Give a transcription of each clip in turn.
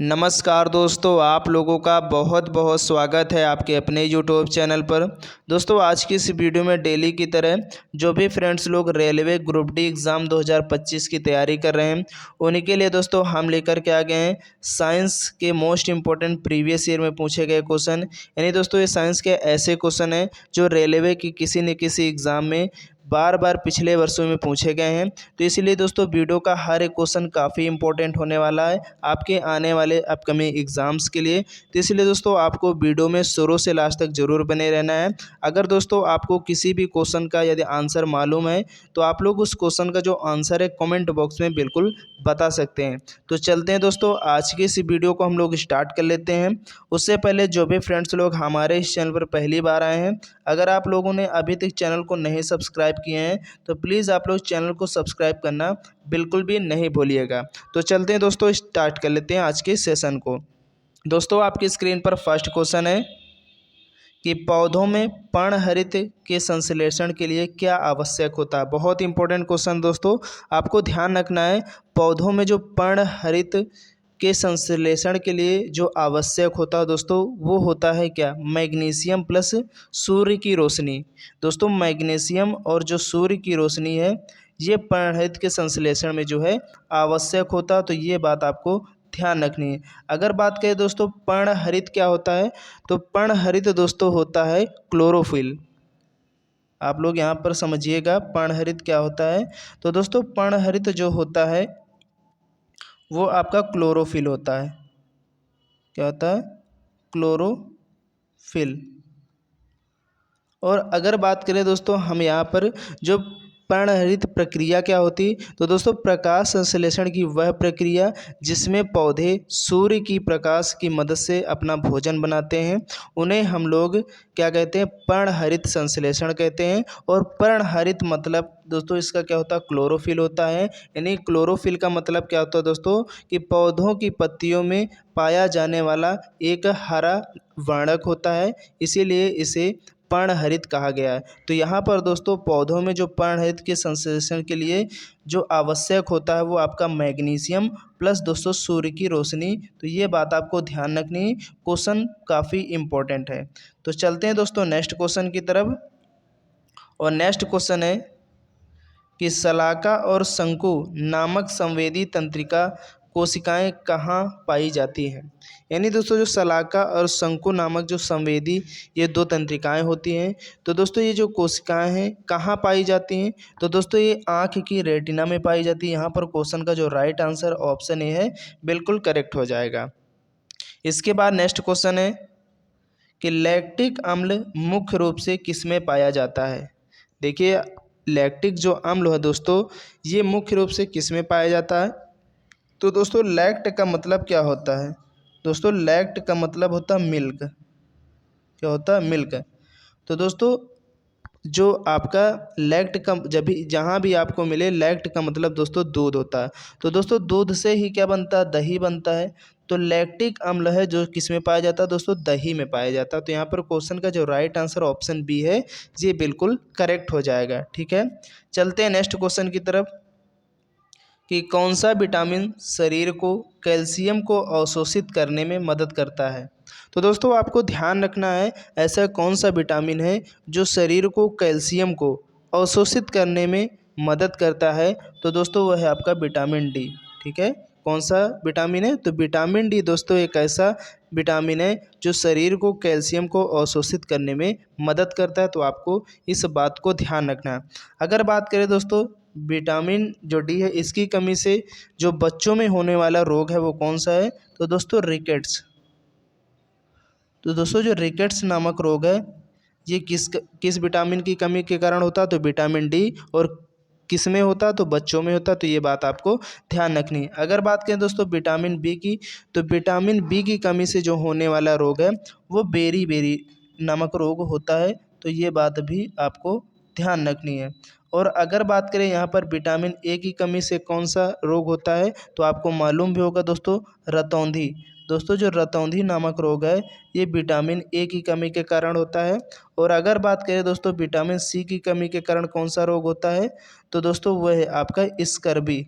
नमस्कार दोस्तों, आप लोगों का बहुत बहुत स्वागत है आपके अपने यूट्यूब चैनल पर। दोस्तों, आज की इस वीडियो में डेली की तरह जो भी फ्रेंड्स लोग रेलवे ग्रुप डी एग्ज़ाम 2025 की तैयारी कर रहे हैं, उन्हीं के लिए दोस्तों हम लेकर के आ गए हैं साइंस के मोस्ट इम्पोर्टेंट प्रीवियस ईयर में पूछे गए क्वेश्चन। यानी दोस्तों ये साइंस के ऐसे क्वेश्चन हैं जो रेलवे की किसी न किसी एग्ज़ाम में बार बार पिछले वर्षों में पूछे गए हैं। तो इसीलिए दोस्तों वीडियो का हर एक क्वेश्चन काफ़ी इंपॉर्टेंट होने वाला है आपके आने वाले अपकमिंग एग्ज़ाम्स के लिए। तो इसलिए दोस्तों आपको वीडियो में शुरू से लास्ट तक ज़रूर बने रहना है। अगर दोस्तों आपको किसी भी क्वेश्चन का यदि आंसर मालूम है तो आप लोग उस क्वेश्चन का जो आंसर है कमेंट बॉक्स में बिल्कुल बता सकते हैं। तो चलते हैं दोस्तों, आज की इस वीडियो को हम लोग स्टार्ट कर लेते हैं। उससे पहले जो भी फ्रेंड्स लोग हमारे इस चैनल पर पहली बार आए हैं, अगर आप लोगों ने अभी तक चैनल को नहीं सब्सक्राइब किए हैं तो प्लीज़ आप लोग चैनल को सब्सक्राइब करना बिल्कुल भी नहीं भूलिएगा। तो चलते हैं दोस्तों, स्टार्ट कर लेते हैं आज के सेशन को। दोस्तों आपकी स्क्रीन पर फर्स्ट क्वेश्चन है कि पौधों में पर्णहरित के संश्लेषण के लिए क्या आवश्यक होता है। बहुत इंपॉर्टेंट क्वेश्चन दोस्तों, आपको ध्यान रखना है। पौधों में जो पर्णहरित के संश्लेषण के लिए जो आवश्यक होता है दोस्तों, वो होता है क्या? मैग्नीशियम प्लस सूर्य की रोशनी। दोस्तों मैग्नीशियम और जो सूर्य की रोशनी है, ये पर्णहरित के संश्लेषण में जो है आवश्यक होता है। तो ये बात आपको ध्यान रखनी है। अगर बात करें दोस्तों पर्णहरित क्या होता है, तो पर्णहरित दोस्तों होता है क्लोरोफिल। आप लोग यहाँ पर समझिएगा पर्णहरित क्या होता है। तो दोस्तों पर्णहरित जो होता है वो आपका क्लोरोफिल होता है। क्या होता है? क्लोरोफिल। और अगर बात करें दोस्तों हम यहाँ पर जो पर्णहरित प्रक्रिया क्या होती, तो दोस्तों प्रकाश संश्लेषण की वह प्रक्रिया जिसमें पौधे सूर्य की प्रकाश की मदद से अपना भोजन बनाते हैं, उन्हें हम लोग क्या कहते हैं? पर्णहरित संश्लेषण कहते हैं। और पर्णहरित मतलब दोस्तों इसका क्या होता है? क्लोरोफिल होता है। यानी क्लोरोफिल का मतलब क्या होता है दोस्तों, कि पौधों की पत्तियों में पाया जाने वाला एक हरा वर्णक होता है, इसीलिए इसे पर्णहरित कहा गया है। तो यहाँ पर दोस्तों पौधों में जो पर्णहरित के संश्लेषण के लिए जो आवश्यक होता है वो आपका मैग्नीशियम प्लस दोस्तों सूर्य की रोशनी। तो ये बात आपको ध्यान रखनी है, क्वेश्चन काफ़ी इम्पोर्टेंट है। तो चलते हैं दोस्तों नेक्स्ट क्वेश्चन की तरफ। और नेक्स्ट क्वेश्चन है कि शलाका और शंकु नामक संवेदी तंत्रिका कोशिकाएं कहाँ पाई जाती हैं। यानी दोस्तों जो शलाका और शंकु नामक जो संवेदी ये दो तंत्रिकाएं होती हैं, तो दोस्तों ये जो कोशिकाएं हैं कहाँ पाई जाती हैं, तो दोस्तों ये आँख की रेटिना में पाई जाती है। यहाँ पर क्वेश्चन का जो राइट आंसर ऑप्शन ए है बिल्कुल करेक्ट हो जाएगा। इसके बाद नेक्स्ट क्वेश्चन है कि लैक्टिक अम्ल मुख्य रूप से किसमें पाया जाता है। देखिए लैक्टिक जो अम्ल है दोस्तों, ये मुख्य रूप से किसमें पाया जाता है, तो दोस्तों लैक्ट का मतलब क्या होता है? दोस्तों लैक्ट का मतलब होता है मिल्क। क्या होता है? मिल्क। तो दोस्तों जो आपका लैक्ट का जब भी जहाँ भी आपको मिले, लैक्ट का मतलब दोस्तों दूध होता है। तो दोस्तों दूध से ही क्या बनता है? दही बनता है। तो लैक्टिक अम्ल है जो किस में पाया जाता है दोस्तों? दही में पाया जाता है। तो यहाँ पर क्वेश्चन का जो राइट आंसर ऑप्शन बी है, ये बिल्कुल करेक्ट हो जाएगा। ठीक है, चलते हैं नेक्स्ट क्वेश्चन की तरफ कि कौन सा विटामिन शरीर को कैल्शियम को अवशोषित करने में मदद करता है। तो दोस्तों आपको ध्यान रखना है, ऐसा कौन सा विटामिन है जो शरीर को कैल्शियम को अवशोषित करने में मदद करता है, तो दोस्तों वह है आपका विटामिन डी। ठीक है, कौन सा विटामिन है? तो विटामिन डी दोस्तों एक ऐसा विटामिन है जो शरीर को कैल्शियम को अवशोषित करने में मदद करता है। तो आपको इस बात को ध्यान रखना है। अगर बात करें दोस्तों विटामिन जो डी है, इसकी कमी से जो बच्चों में होने वाला रोग है वो कौन सा है, तो दोस्तों रिकेट्स। तो दोस्तों जो रिकेट्स नामक रोग है ये किस विटामिन की कमी के कारण होता है, तो विटामिन डी। और किस में होता है, तो बच्चों में होता है। तो ये बात आपको ध्यान रखनी है। अगर बात करें दोस्तों विटामिन बी की, तो विटामिन बी की कमी से जो होने वाला रोग है वो बेरी बेरी नामक रोग होता है। तो ये बात भी आपको ध्यान रखनी है। और अगर बात करें यहाँ पर विटामिन ए की कमी से कौन सा रोग होता है, तो आपको मालूम भी होगा दोस्तों, रतौंधी। दोस्तों जो रतौंधी नामक रोग है ये विटामिन ए की कमी के कारण होता है। और अगर बात करें दोस्तों विटामिन सी की कमी के कारण कौन सा रोग होता है, तो दोस्तों वह है आपका स्कर्वी।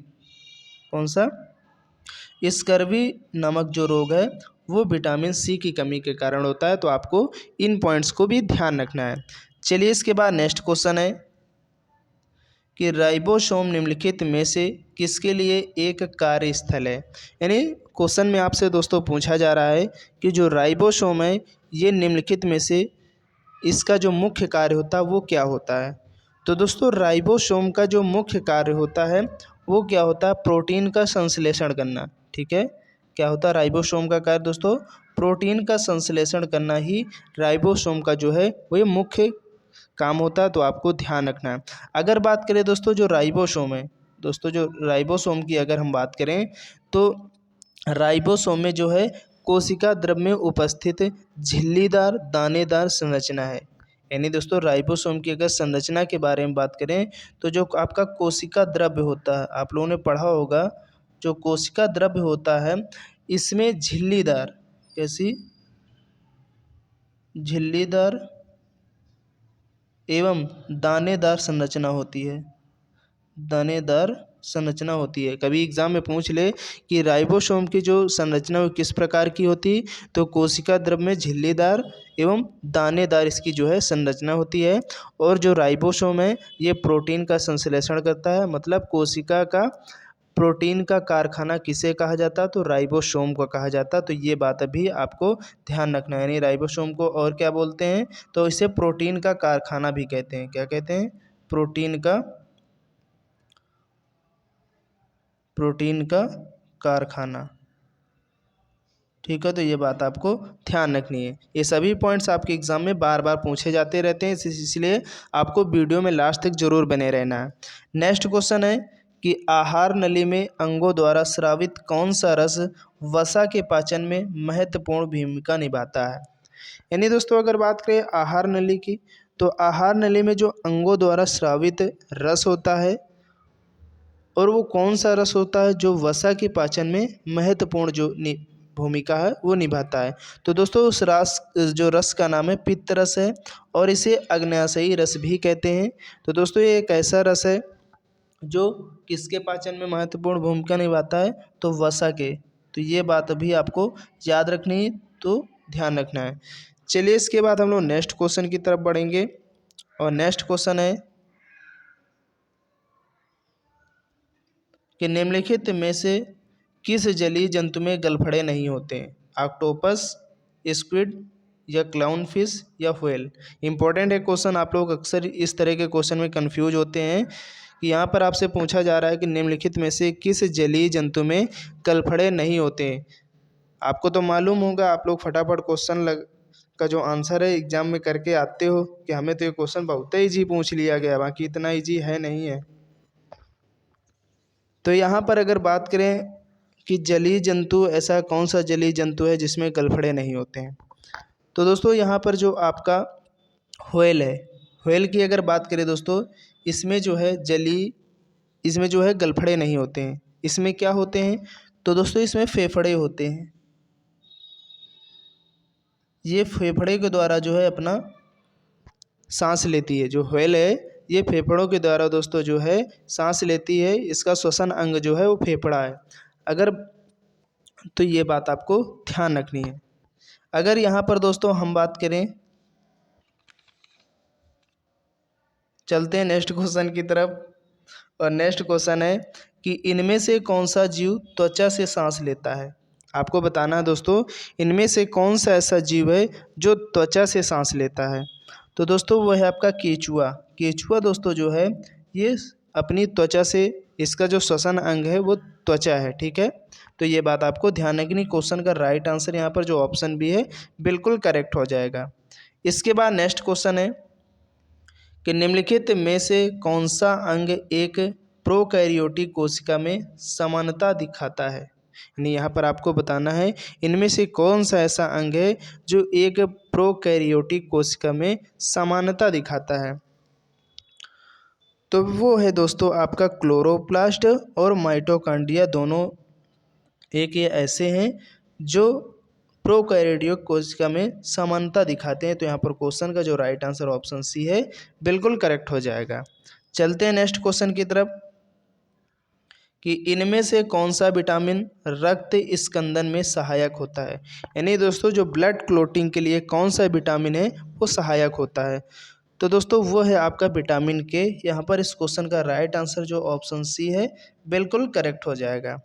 कौन सा? स्कर्वी नामक जो रोग है वो विटामिन सी की कमी के कारण होता है। तो आपको इन पॉइंट्स को भी ध्यान रखना है। चलिए इसके बाद नेक्स्ट क्वेश्चन है कि राइबोसोम निम्नलिखित में से किसके लिए एक कार्यस्थल है। यानी क्वेश्चन में आपसे दोस्तों पूछा जा रहा है कि जो राइबोसोम है ये निम्नलिखित में से इसका जो मुख्य कार्य होता है वो क्या होता है। तो दोस्तों राइबोसोम का जो मुख्य कार्य होता है वो क्या होता है, प्रोटीन का संश्लेषण करना। ठीक है, क्या होता है राइबोसोम का कार्य दोस्तों, प्रोटीन का संश्लेषण करना ही राइबोसोम का जो है वो ये मुख्य काम होता है। तो आपको ध्यान रखना है। अगर बात करें दोस्तों जो राइबोसोम है, दोस्तों जो राइबोसोम की अगर हम बात करें तो राइबोसोम में जो है कोशिका द्रव्य में उपस्थित झिल्लीदार दानेदार संरचना है। यानी दोस्तों राइबोसोम की अगर संरचना के बारे में बात करें तो जो आपका कोशिका द्रव्य होता है, आप लोगों ने पढ़ा होगा, जो कोशिका द्रव्य होता है इसमें झिल्लीदार, कैसी झिल्लीदार एवं दानेदार संरचना होती है, दानेदार संरचना होती है। कभी एग्जाम में पूछ ले कि राइबोसोम की जो संरचना वो किस प्रकार की होती, तो कोशिका द्रव्य में झिल्लीदार एवं दानेदार इसकी जो है संरचना होती है। और जो राइबोसोम है ये प्रोटीन का संश्लेषण करता है, मतलब कोशिका का प्रोटीन का कारखाना किसे कहा जाता है, तो राइबोसोम को कहा जाता है। तो ये बात अभी आपको ध्यान रखना है। यानी राइबोसोम को और क्या बोलते हैं, तो इसे प्रोटीन का कारखाना भी कहते हैं। क्या कहते हैं, प्रोटीन का कारखाना। ठीक है, तो ये बात आपको ध्यान रखनी है। ये सभी पॉइंट्स आपके एग्जाम में बार बार पूछे जाते रहते हैं, इसलिए आपको वीडियो में लास्ट तक जरूर बने रहना है। नेक्स्ट क्वेश्चन है कि आहार नली में अंगों द्वारा स्रावित कौन सा रस वसा के पाचन में महत्वपूर्ण भूमिका निभाता है। यानी दोस्तों अगर बात करें आहार नली की, तो आहार नली में जो अंगों द्वारा स्रावित रस होता है और वो कौन सा रस होता है जो वसा के पाचन में महत्वपूर्ण जो भूमिका है वो निभाता है। तो दोस्तों उस जो रस का नाम है पित्त रस है और इसे अग्न्याशयी रस भी कहते हैं। तो दोस्तों ये एक ऐसा रस है जो किसके पाचन में महत्वपूर्ण भूमिका निभाता है, तो वसा के। तो ये बात भी आपको याद रखनी है, तो ध्यान रखना है। चलिए इसके बाद हम लोग नेक्स्ट क्वेश्चन की तरफ बढ़ेंगे और नेक्स्ट क्वेश्चन है कि निम्नलिखित में से किस जलीय जंतु में गलफड़े नहीं होते हैं, ऑक्टोपस, स्क्विड या क्लाउन फिश या व्हेल। इंपॉर्टेंट है क्वेश्चन, आप लोग अक्सर इस तरह के क्वेश्चन में कंफ्यूज होते हैं कि यहाँ पर आपसे पूछा जा रहा है कि निम्नलिखित में से किस जलीय जंतु में गलफड़े नहीं होते हैं। आपको तो मालूम होगा, आप लोग फटाफट क्वेश्चन का जो आंसर है एग्जाम में करके आते हो कि हमें तो ये क्वेश्चन बहुत ईजी पूछ लिया गया, बाकी इतना ईजी है नहीं है। तो यहाँ पर अगर बात करें कि जलीय जंतु, ऐसा कौन सा जलीय जंतु है जिसमें गलफड़े नहीं होते हैं, तो दोस्तों यहाँ पर जो आपका व्हेल है, व्हेल की अगर बात करें दोस्तों, इसमें जो है इसमें जो है गलफड़े नहीं होते हैं। इसमें क्या होते हैं, तो दोस्तों इसमें फेफड़े होते हैं। ये फेफड़े के द्वारा जो है अपना सांस लेती है। जो व्हेल है ये फेफड़ों के द्वारा दोस्तों जो है सांस लेती है, इसका श्वसन अंग जो है वो फेफड़ा है। अगर तो ये बात आपको ध्यान रखनी है। अगर यहाँ पर दोस्तों हम बात करें, चलते हैं नेक्स्ट क्वेश्चन की तरफ, और नेक्स्ट क्वेश्चन है कि इनमें से कौन सा जीव त्वचा से सांस लेता है। आपको बताना है दोस्तों इनमें से कौन सा ऐसा जीव है जो त्वचा से सांस लेता है। तो दोस्तों वो है आपका केचुआ। केचुआ दोस्तों जो है ये अपनी त्वचा से, इसका जो श्वसन अंग है वो त्वचा है। ठीक है, तो ये बात आपको ध्यान रखनी। क्वेश्चन का राइट आंसर यहाँ पर जो ऑप्शन भी है बिल्कुल करेक्ट हो जाएगा। इसके बाद नेक्स्ट क्वेश्चन है कि निम्नलिखित में से कौन सा अंग एक प्रोकैरियोटिक कोशिका में समानता दिखाता है। यानी यहाँ पर आपको बताना है इनमें से कौन सा ऐसा अंग है जो एक प्रोकैरियोटिक कोशिका में समानता दिखाता है। तो वो है दोस्तों आपका क्लोरोप्लास्ट और माइटोकॉन्ड्रिया, दोनों एक ये ऐसे हैं जो प्रोकैरियोटिक कोशिका में समानता दिखाते हैं। तो यहाँ पर क्वेश्चन का जो राइट आंसर ऑप्शन सी है बिल्कुल करेक्ट हो जाएगा। चलते हैं नेक्स्ट क्वेश्चन की तरफ कि इनमें से कौन सा विटामिन रक्त स्कंदन में सहायक होता है। यानी दोस्तों जो ब्लड क्लोटिंग के लिए कौन सा विटामिन है वो सहायक होता है। तो दोस्तों वो है आपका विटामिन के। यहाँ पर इस क्वेश्चन का राइट आंसर जो ऑप्शन सी है बिल्कुल करेक्ट हो जाएगा।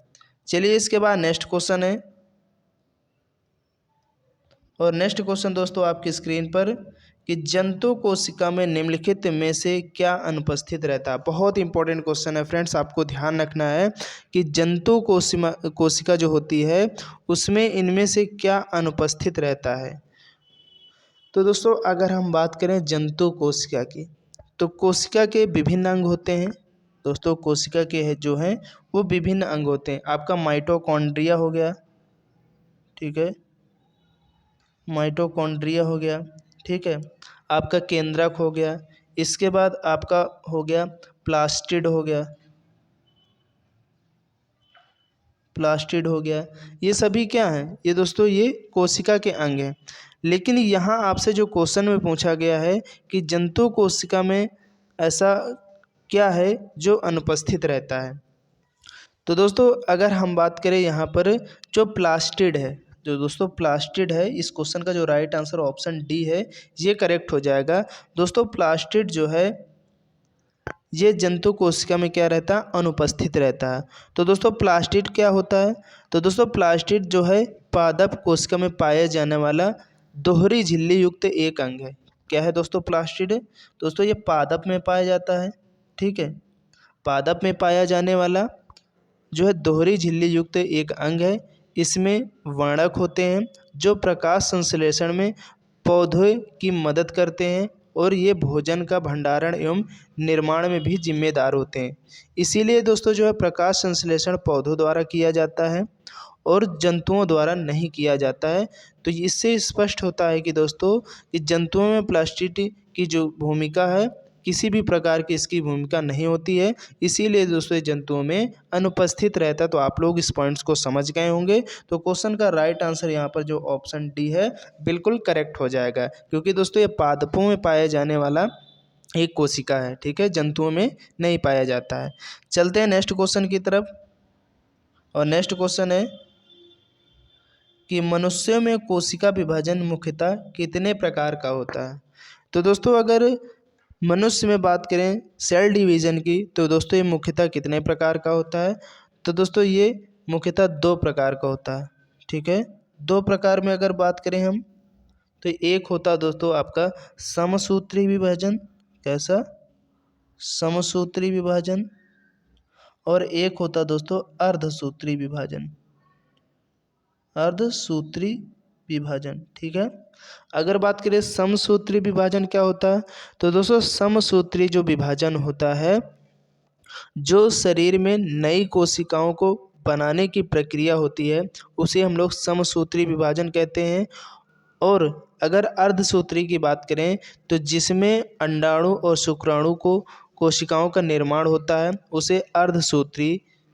चलिए इसके बाद नेक्स्ट क्वेश्चन है, और नेक्स्ट क्वेश्चन दोस्तों आपकी स्क्रीन पर कि जंतु कोशिका में निम्नलिखित में से क्या अनुपस्थित रहता है। बहुत इंपॉर्टेंट क्वेश्चन है फ्रेंड्स, आपको ध्यान रखना है कि जंतु कोशिका जो होती है उसमें इनमें से क्या अनुपस्थित रहता है। तो दोस्तों अगर हम बात करें जंतु कोशिका की, तो कोशिका के विभिन्न अंग होते हैं। दोस्तों कोशिका के है जो हैं वो विभिन्न अंग होते हैं। आपका माइटोकॉन्ड्रिया हो गया, ठीक है, माइटोकॉन्ड्रिया हो गया, ठीक है, आपका केंद्रक हो गया, इसके बाद आपका हो गया प्लास्टिड हो गया, प्लास्टिड हो गया। ये सभी क्या हैं, ये दोस्तों ये कोशिका के अंग हैं। लेकिन यहाँ आपसे जो क्वेश्चन में पूछा गया है कि जंतु कोशिका में ऐसा क्या है जो अनुपस्थित रहता है। तो दोस्तों अगर हम बात करें यहाँ पर जो प्लास्टिड है, जो दोस्तों प्लास्टिड है, इस क्वेश्चन का जो राइट आंसर ऑप्शन डी है ये करेक्ट हो जाएगा। दोस्तों प्लास्टिड जो है ये जंतु कोशिका में क्या रहता है, अनुपस्थित रहता है। तो दोस्तों प्लास्टिड क्या होता है, तो दोस्तों प्लास्टिड जो है पादप कोशिका में पाया जाने वाला दोहरी झिल्ली युक्त एक अंग है। क्या है दोस्तों प्लास्टिड, दोस्तों ये पादप में पाया जाता है, ठीक है, पादप में पाया जाने वाला जो है दोहरी झिल्ली युक्त एक अंग है। इसमें वर्णक होते हैं जो प्रकाश संश्लेषण में पौधे की मदद करते हैं, और ये भोजन का भंडारण एवं निर्माण में भी जिम्मेदार होते हैं। इसीलिए दोस्तों जो है प्रकाश संश्लेषण पौधों द्वारा किया जाता है और जंतुओं द्वारा नहीं किया जाता है। तो इससे स्पष्ट होता है कि दोस्तों कि जंतुओं में प्लास्टिड की जो भूमिका है किसी भी प्रकार की इसकी भूमिका नहीं होती है, इसीलिए दोस्तों जंतुओं में अनुपस्थित रहता है। तो आप लोग इस पॉइंट्स को समझ गए होंगे। तो क्वेश्चन का राइट आंसर यहाँ पर जो ऑप्शन डी है बिल्कुल करेक्ट हो जाएगा, क्योंकि दोस्तों ये पादपों में पाया जाने वाला एक कोशिका है, ठीक है, जंतुओं में नहीं पाया जाता है। चलते हैं नेक्स्ट क्वेश्चन की तरफ, और नेक्स्ट क्वेश्चन है कि मनुष्यों में कोशिका विभाजन मुख्यतः कितने प्रकार का होता है। तो दोस्तों अगर मनुष्य में बात करें सेल डिवीज़न की, तो दोस्तों ये मुख्यतः कितने प्रकार का होता है। तो दोस्तों ये मुख्यतः 2 प्रकार का होता है, ठीक है। 2 प्रकार में अगर बात करें हम, तो एक होता है दोस्तों आपका समसूत्री विभाजन, कैसा, समसूत्री विभाजन, और एक होता दोस्तों अर्धसूत्री विभाजन, अर्धसूत्री विभाजन, ठीक है। अगर बात करें समसूत्री विभाजन क्या होता है, तो दोस्तों समसूत्री जो विभाजन होता है जो शरीर में नई कोशिकाओं को बनाने की प्रक्रिया होती है उसे हम लोग समसूत्री विभाजन कहते हैं। और अगर अर्धसूत्री की बात करें तो जिसमें अंडाणु और शुक्राणु को कोशिकाओं का निर्माण होता है उसे अर्धसूत्री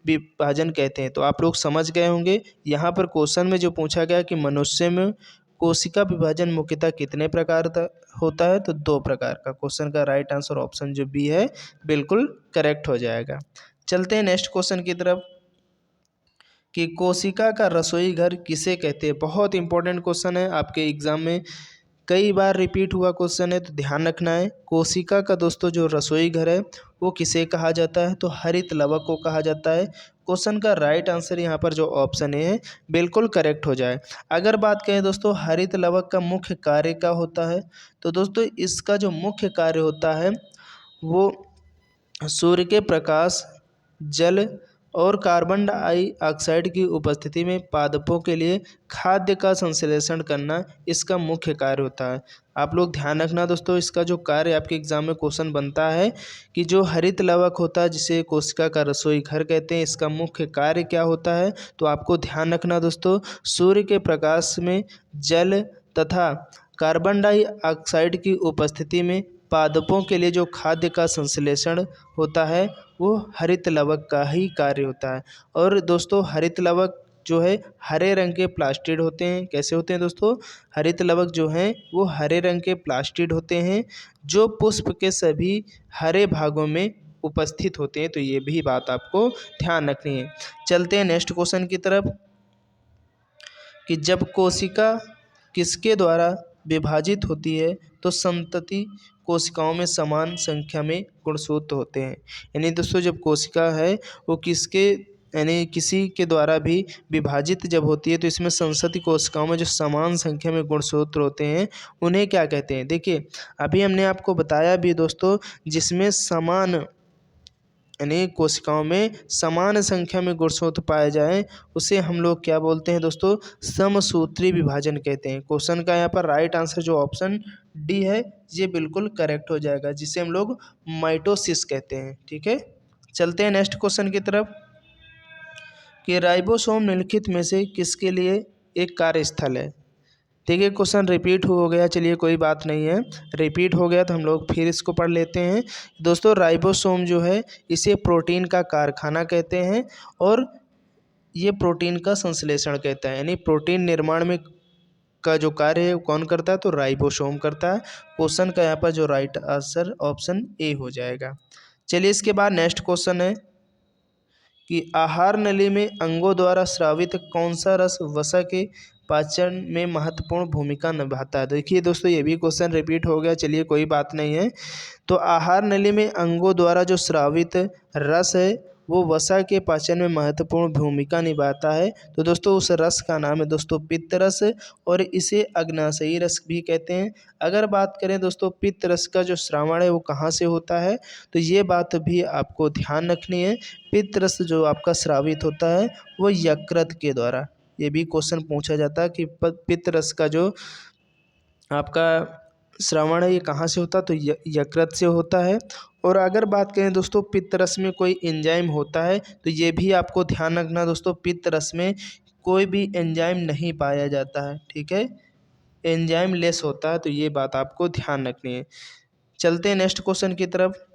विभाजन कहते हैं। तो आप लोग समझ गए होंगे। यहाँ पर क्वेश्चन में जो पूछा गया कि मनुष्य में कोशिका विभाजन मुख्यतः कितने प्रकार का होता है, तो 2 प्रकार का। क्वेश्चन का राइट आंसर ऑप्शन जो बी है बिल्कुल करेक्ट हो जाएगा। चलते हैं नेक्स्ट क्वेश्चन की तरफ कि कोशिका का रसोई घर किसे कहते हैं। बहुत इंपॉर्टेंट क्वेश्चन है, आपके एग्जाम में कई बार रिपीट हुआ क्वेश्चन है, तो ध्यान रखना है। कोशिका का दोस्तों जो रसोई घर है वो किसे कहा जाता है, तो हरित लवक को कहा जाता है। क्वेश्चन का राइट आंसर यहाँ पर जो ऑप्शन है बिल्कुल करेक्ट हो जाए। अगर बात करें दोस्तों हरित लवक का मुख्य कार्य क्या होता है, तो दोस्तों इसका जो मुख्य कार्य होता है वो सूर्य के प्रकाश, जल और कार्बन डाइऑक्साइड की उपस्थिति में पादपों के लिए खाद्य का संश्लेषण करना इसका मुख्य कार्य होता है। आप लोग ध्यान रखना दोस्तों, इसका जो कार्य आपके एग्जाम में क्वेश्चन बनता है कि जो हरित लवक होता है जिसे कोशिका का रसोई घर कहते हैं, इसका मुख्य कार्य क्या होता है। तो आपको ध्यान रखना दोस्तों, सूर्य के प्रकाश में जल तथा कार्बन डाइऑक्साइड की उपस्थिति में पादपों के लिए जो खाद्य का संश्लेषण होता है वो हरित लवक का ही कार्य होता है। और दोस्तों हरित लवक जो है हरे रंग के प्लास्टिड होते हैं। कैसे होते हैं दोस्तों, हरित लवक जो हैं वो हरे रंग के प्लास्टिड होते हैं जो पुष्प के सभी हरे भागों में उपस्थित होते हैं, तो ये भी बात आपको ध्यान रखनी है। चलते हैं नेक्स्ट क्वेश्चन की तरफ कि जब कोशिका किसके द्वारा विभाजित होती है तो संतति कोशिकाओं में समान संख्या में गुणसूत्र होते हैं। यानी दोस्तों जब कोशिका है वो किसके यानी किसी के द्वारा भी विभाजित जब होती है तो इसमें संतति कोशिकाओं में जो समान संख्या में गुणसूत्र होते हैं उन्हें क्या कहते हैं। देखिए अभी हमने आपको बताया भी दोस्तों, जिसमें समान यानी कोशिकाओं में समान संख्या में गुणसूत्र पाए जाएं उसे हम लोग क्या बोलते हैं दोस्तों, समसूत्री विभाजन कहते हैं। क्वेश्चन का यहाँ पर राइट आंसर जो ऑप्शन डी है ये बिल्कुल करेक्ट हो जाएगा, जिसे हम लोग माइटोसिस कहते हैं। ठीक है, चलते हैं नेक्स्ट क्वेश्चन की तरफ कि राइबोसोम निम्नलिखित में से किसके लिए एक कार्यस्थल है। देखिए क्वेश्चन रिपीट हो गया, चलिए कोई बात नहीं है, रिपीट हो गया तो हम लोग फिर इसको पढ़ लेते हैं। दोस्तों राइबोसोम जो है इसे प्रोटीन का कारखाना कहते हैं और ये प्रोटीन का संश्लेषण कहता है, यानी प्रोटीन निर्माण में का जो कार्य है वो कौन करता है, तो राइबोसोम करता है। क्वेश्चन का यहाँ पर जो राइट आंसर ऑप्शन ए हो जाएगा। चलिए इसके बाद नेक्स्ट क्वेश्चन है कि आहार नली में अंगों द्वारा स्रावित कौन सा रस वसा के पाचन में महत्वपूर्ण भूमिका निभाता है। देखिए दोस्तों ये भी क्वेश्चन रिपीट हो गया, चलिए कोई बात नहीं है। तो आहार नली में अंगों द्वारा जो स्रावित रस है वो वसा के पाचन में महत्वपूर्ण भूमिका निभाता है। तो दोस्तों उस रस का नाम है दोस्तों पित्त रस और इसे अग्नाशयी रस भी कहते हैं। अगर बात करें दोस्तों पित्त रस का जो श्रावण है वो कहाँ से होता है, तो ये बात भी आपको ध्यान रखनी है। पित्त रस जो आपका स्रावित होता है वो यकृत के द्वारा, ये भी क्वेश्चन पूछा जाता है कि पित्त रस का जो आपका श्रवण है ये कहाँ से होता है, तो यकृत से होता है। और अगर बात करें दोस्तों पित्त रस में कोई एंजाइम होता है तो ये भी आपको ध्यान रखना दोस्तों, पित्त रस में कोई भी एंजाइम नहीं पाया जाता है। ठीक है, एंजाइम लेस होता है, तो ये बात आपको ध्यान रखनी है। चलते हैं नेक्स्ट क्वेश्चन की तरफ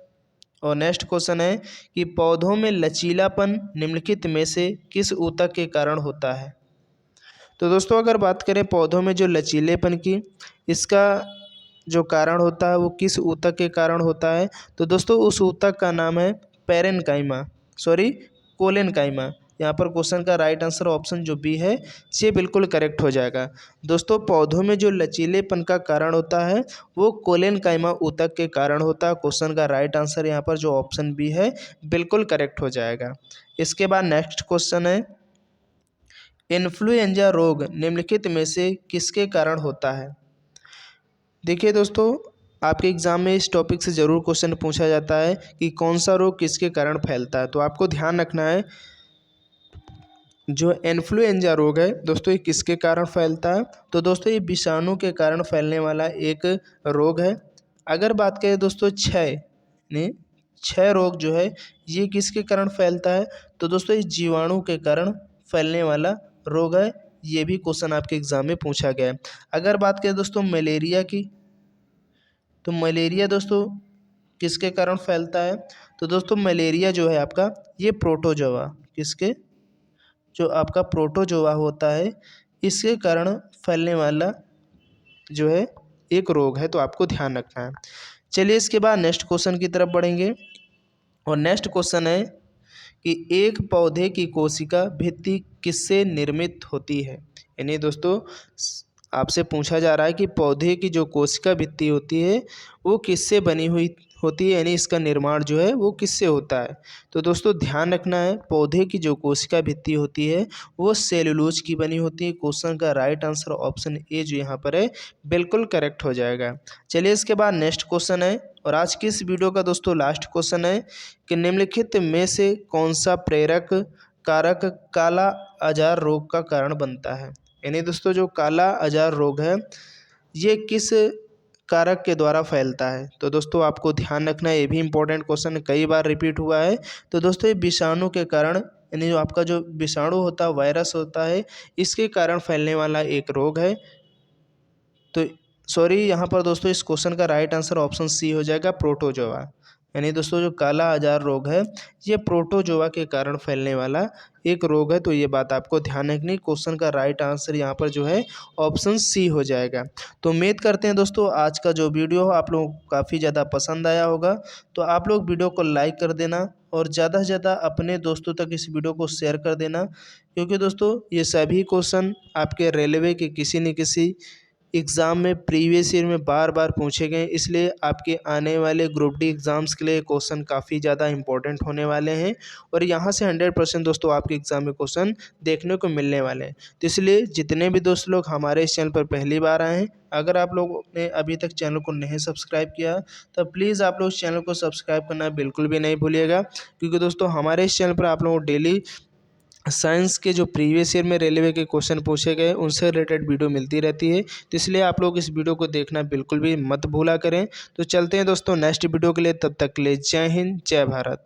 और नेक्स्ट क्वेश्चन है कि पौधों में लचीलापन निम्नलिखित में से किस ऊतक के कारण होता है। तो दोस्तों अगर बात करें पौधों में जो लचीलेपन की इसका जो कारण होता है वो किस ऊतक के कारण होता है, तो दोस्तों उस ऊतक का नाम है पेरेनकाइमा, कोलेनकाइमा। यहाँ पर क्वेश्चन का राइट आंसर ऑप्शन जो बी है ये बिल्कुल करेक्ट हो जाएगा। दोस्तों पौधों में जो लचीलेपन का कारण होता है वो कोलेनकाइमा ऊतक के कारण होता है। क्वेश्चन का राइट आंसर यहाँ पर जो ऑप्शन बी है बिल्कुल करेक्ट हो जाएगा। इसके बाद नेक्स्ट क्वेश्चन है इन्फ्लुएंजा रोग निम्नलिखित में से किसके कारण होता है। देखिए दोस्तों आपके एग्ज़ाम में इस टॉपिक से ज़रूर क्वेश्चन पूछा जाता है कि कौन सा रोग किसके कारण फैलता है। तो आपको ध्यान रखना है जो इन्फ्लुएंजा रोग है दोस्तों ये किसके कारण फैलता है, तो दोस्तों ये विषाणु के कारण फैलने वाला एक रोग है। अगर बात करें दोस्तों क्षय रोग जो है ये किसके कारण फैलता है, तो दोस्तों ये जीवाणु के कारण फैलने वाला रोग है। ये भी क्वेश्चन आपके एग्ज़ाम में पूछा गया है। अगर बात करें दोस्तों मलेरिया की, तो मलेरिया दोस्तों किसके कारण फैलता है, तो दोस्तों मलेरिया जो है आपका ये प्रोटोजोआ, किसके जो आपका प्रोटोजोआ होता है इसके कारण फैलने वाला जो है एक रोग है, तो आपको ध्यान रखना है। चलिए इसके बाद नेक्स्ट क्वेश्चन की तरफ बढ़ेंगे और नेक्स्ट क्वेश्चन है कि एक पौधे की कोशिका भित्ति किससे निर्मित होती है। यानी दोस्तों आपसे पूछा जा रहा है कि पौधे की जो कोशिका भित्ति होती है वो किससे बनी हुई होती है, यानी इसका निर्माण जो है वो किससे होता है। तो दोस्तों ध्यान रखना है पौधे की जो कोशिका भित्ति होती है वो सेलुलोज की बनी होती है। क्वेश्चन का राइट आंसर ऑप्शन ए जो यहाँ पर है बिल्कुल करेक्ट हो जाएगा। चलिए इसके बाद नेक्स्ट क्वेश्चन है और आज की इस वीडियो का दोस्तों लास्ट क्वेश्चन है कि निम्नलिखित में से कौन सा प्रेरक कारक काला अजार रोग का कारण बनता है। यानी दोस्तों जो काला अजार रोग है ये किस कारक के द्वारा फैलता है, तो दोस्तों आपको ध्यान रखना है, ये भी इंपॉर्टेंट क्वेश्चन कई बार रिपीट हुआ है। तो दोस्तों ये विषाणु के कारण यानी जो आपका जो विषाणु होता है वायरस होता है इसके कारण फैलने वाला एक रोग है। तो यहाँ पर दोस्तों इस क्वेश्चन का राइट आंसर ऑप्शन सी हो जाएगा प्रोटोजोआ। यानी दोस्तों जो काला आजार रोग है ये प्रोटोजोआ के कारण फैलने वाला एक रोग है। तो ये बात आपको ध्यान रखनी। क्वेश्चन का राइट आंसर यहाँ पर जो है ऑप्शन सी हो जाएगा। तो उम्मीद करते हैं दोस्तों आज का जो वीडियो हो आप लोगों को काफ़ी ज़्यादा पसंद आया होगा। तो आप लोग वीडियो को लाइक कर देना और ज़्यादा से ज़्यादा अपने दोस्तों तक इस वीडियो को शेयर कर देना, क्योंकि दोस्तों ये सभी क्वेश्चन आपके रेलवे के किसी न किसी एग्ज़ाम में प्रीवियस ईयर में बार बार पूछे गए, इसलिए आपके आने वाले ग्रुप डी एग्ज़ाम्स के लिए क्वेश्चन काफ़ी ज़्यादा इंपॉर्टेंट होने वाले हैं और यहाँ से 100% दोस्तों आपके एग्ज़ाम में क्वेश्चन देखने को मिलने वाले हैं। तो इसलिए जितने भी दोस्त लोग हमारे इस चैनल पर पहली बार आए हैं, अगर आप लोगों ने अभी तक चैनल को नहीं सब्सक्राइब किया तो प्लीज़ आप लोग चैनल को सब्सक्राइब करना बिल्कुल भी नहीं भूलिएगा, क्योंकि दोस्तों हमारे इस चैनल पर आप लोगों को डेली साइंस के जो प्रीवियस ईयर में रेलवे के क्वेश्चन पूछे गए उनसे रिलेटेड वीडियो मिलती रहती है। तो इसलिए आप लोग इस वीडियो को देखना बिल्कुल भी मत भूला करें। तो चलते हैं दोस्तों नेक्स्ट वीडियो के लिए, तब तक के लिए जय हिंद जय भारत।